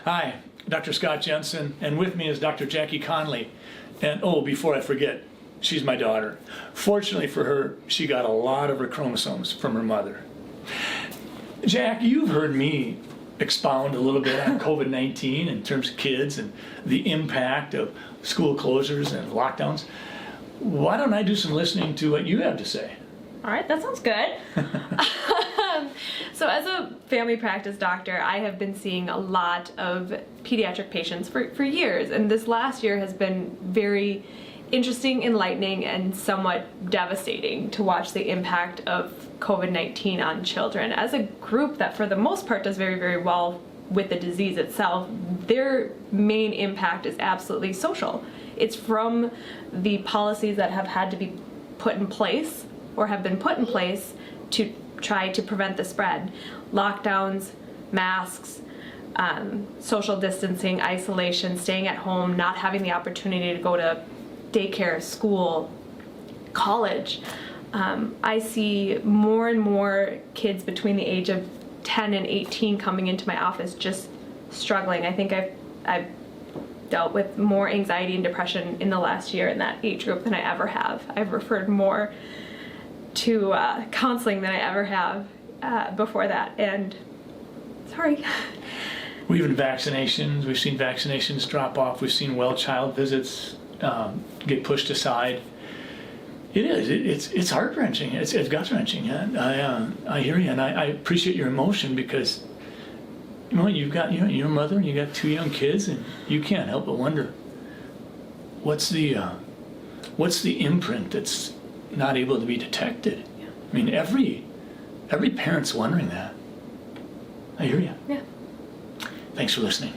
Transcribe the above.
Hi, Dr. Scott Jensen, and with me is Dr. Jackie Conley. And oh, before I forget, she's my daughter. Fortunately for her, she got a lot of her chromosomes from her mother. Jack, you've heard me expound a little bit on COVID-19 in terms of kids and the impact of school closures and lockdowns. Why don't I do some listening to what you have to say? All right, that sounds good. So as a family practice doctor, I have been seeing a lot of pediatric patients for years, and this last year has been very interesting, enlightening, and somewhat devastating to watch the impact of COVID-19 on children. As a group that for the most part does very, very well with the disease itself, their main impact is absolutely social. It's from the policies that have had to be put in place or have been put in place to try to prevent the spread. Lockdowns, masks, social distancing, isolation, staying at home, not having the opportunity to go to daycare, school, college. I see more and more kids between the age of 10 and 18 coming into my office just struggling. I think I've dealt with more anxiety and depression in the last year in that age group than I ever have. I've referred more to counseling than I ever have before that, and sorry. We've had vaccinations, we've seen vaccinations drop off, we've seen well child visits get pushed aside. It's heart-wrenching, it's gut-wrenching. I hear you, and I appreciate your emotion because you've got your mother and you got two young kids, and you can't help but wonder what's the imprint that's not able to be detected. Yeah. I mean, every parent's wondering that. I hear you. Yeah. Thanks for listening.